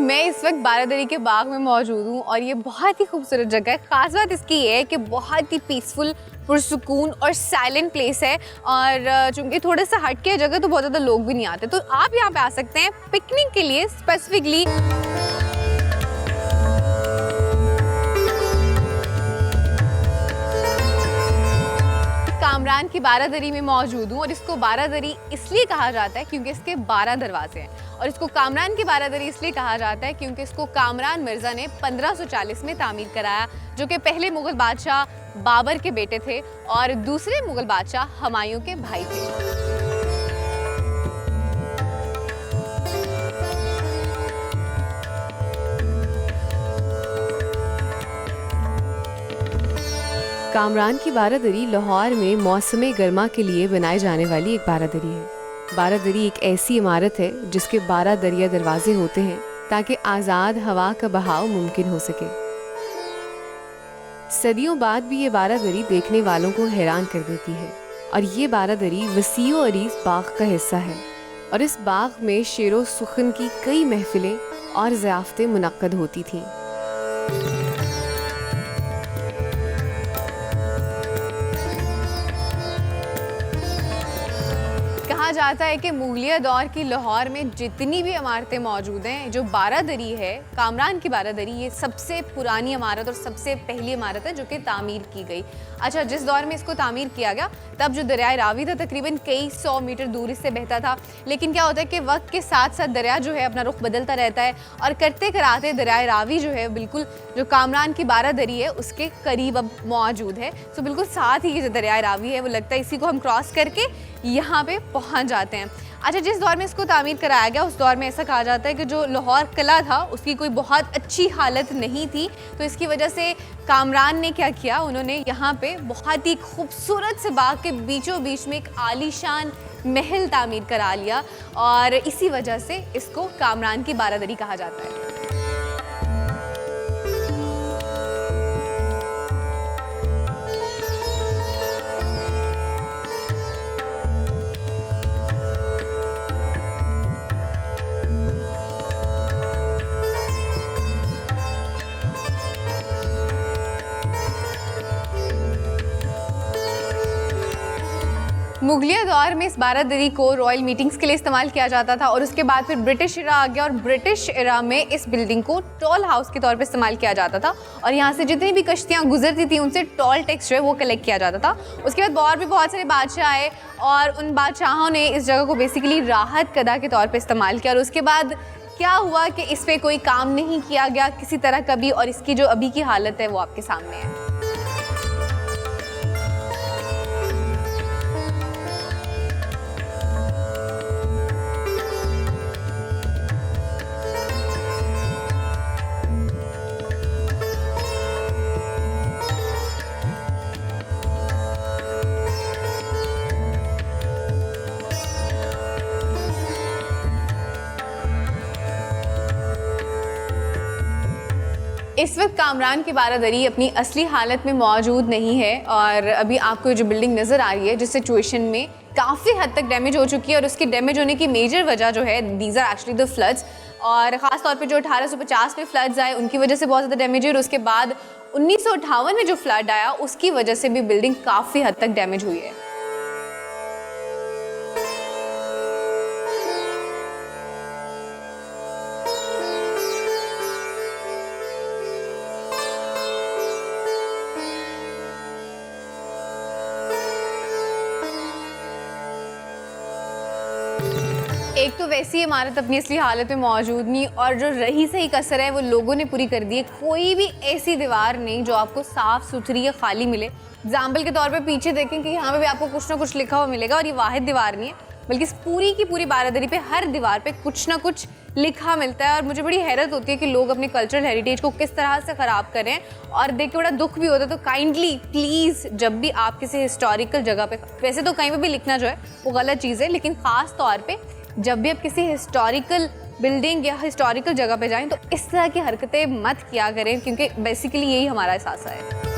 मैं इस वक्त बारादरी के बाग में मौजूद हूँ और ये बहुत ही खूबसूरत जगह है। ख़ास बात इसकी ये है कि बहुत ही पीसफुल, पुरसुकून और साइलेंट प्लेस है। और चूँकि थोड़ा सा हट के जगह तो बहुत ज़्यादा लोग भी नहीं आते, तो आप यहाँ पे आ सकते हैं पिकनिक के लिए स्पेसिफिकली। कामरान की बारादरी में मौजूद हूँ और इसको बारादरी इसलिए कहा जाता है क्योंकि इसके 12 दरवाजे हैं। और इसको कामरान की बारादरी इसलिए कहा जाता है क्योंकि इसको कामरान मिर्ज़ा ने 1540 में तामीर कराया, जो कि पहले मुग़ल बादशाह बाबर के बेटे थे और दूसरे मुग़ल बादशाह हुमायूं के भाई थे। कामरान की बारादरी लाहौर में मौसम गर्मा के लिए बनाए जाने वाली एक बारादरी है। बारादरी एक ऐसी इमारत है जिसके 12 दरिया दरवाजे होते हैं ताकि आज़ाद हवा का बहाव मुमकिन हो सके। सदियों बाद भी ये बारादरी देखने वालों को हैरान कर देती है। और ये बारादरी वसीओ अरीज़ बाग का हिस्सा है और इस बाग में शेरो सुखन की कई महफिलें और ज़ियाफ़तें मुनक्कद होती थीं। कहा जाता है कि मुगलिया दौर की लाहौर में जितनी भी इमारतें मौजूद हैं, जो बारादरी है, कामरान की बारादरी, ये सबसे पुरानी इमारत और सबसे पहली इमारत है जो कि तामीर की गई। अच्छा, जिस दौर में इसको तामीर किया गया तब जो दरिया रावी था तकरीबन कई 100 मीटर दूर इससे बहता था। लेकिन क्या होता है कि वक्त के साथ साथ दरिया जो है अपना रुख बदलता रहता है और करते कराते दरिया रावी जो है बिल्कुल जो कामरान की बारादरी है उसके करीब अब मौजूद है। तो बिल्कुल साथ ही ये जो दरिया रावी है वो लगता है इसी को हम क्रॉस करके यहाँ पे पहुँच जाते हैं। अच्छा, जिस दौर में इसको तामीर कराया गया उस दौर में ऐसा कहा जाता है कि जो लाहौर किला था उसकी कोई बहुत अच्छी हालत नहीं थी, तो इसकी वजह से कामरान ने क्या किया, उन्होंने यहाँ पे बहुत ही खूबसूरत से बाग के बीचों बीच में एक आलीशान महल तामीर करा लिया और इसी वजह से इसको कामरान की बारादरी कहा जाता है। मुगलिया दौर में इस बारादरी को रॉयल मीटिंग्स के लिए इस्तेमाल किया जाता था और उसके बाद फिर ब्रिटिश इरा आ गया और ब्रिटिश इरा में इस बिल्डिंग को टोल हाउस के तौर पे इस्तेमाल किया जाता था और यहाँ से जितनी भी कश्तियाँ गुजरती थी उनसे टोल टैक्स जो है वो कलेक्ट किया जाता था। उसके बाद और भी बहुत सारे बादशाह आए और उन बादशाहों ने इस जगह को बेसिकली राहत कदा के तौर पर इस्तेमाल किया। और उसके बाद क्या हुआ कि इस पर कोई काम नहीं किया गया किसी तरह कभी, और इसकी जो अभी की हालत है वो आपके सामने है। इस वक्त कामरान की बारादरी अपनी असली हालत में मौजूद नहीं है और अभी आपको जो बिल्डिंग नज़र आ रही है जिस सिचुएशन में काफ़ी हद तक डैमेज हो चुकी है और उसकी डैमेज होने की मेजर वजह जो है these are actually the floods. और ख़ास तौर पे जो 1850 में फ्लड्स आए उनकी वजह से बहुत ज़्यादा डैमेज हुई और उसके बाद 1958 में जो फ्लड आया उसकी वजह से भी बिल्डिंग काफ़ी हद तक डैमेज हुई है। एक तो वैसी इमारत अपनी असली हालत में मौजूद नहीं और जो रही सही कसर है वो लोगों ने पूरी कर दी है। कोई भी ऐसी दीवार नहीं जो आपको साफ़ सुथरी या खाली मिले। एग्जाम्पल के तौर पे पीछे देखें कि यहाँ पे भी आपको कुछ ना कुछ लिखा हुआ मिलेगा और ये वाहिद दीवार नहीं है बल्कि इस पूरी की पूरी बारादरी पे हर दीवार पे कुछ ना कुछ लिखा मिलता है। और मुझे बड़ी हैरत होती है कि लोग अपने कल्चरल हेरिटेज को किस तरह से ख़राब करें और देख के बड़ा दुख भी होता है। तो काइंडली प्लीज़ जब भी आप किसी हिस्टोरिकल जगह पे, वैसे तो कहीं पर भी लिखना जो है वो गलत चीज़ है, लेकिन ख़ास तौर पर जब भी आप किसी हिस्टोरिकल बिल्डिंग या हिस्टोरिकल जगह पे जाएं तो इस तरह की हरकतें मत किया करें क्योंकि बेसिकली यही हमारा एहसास है।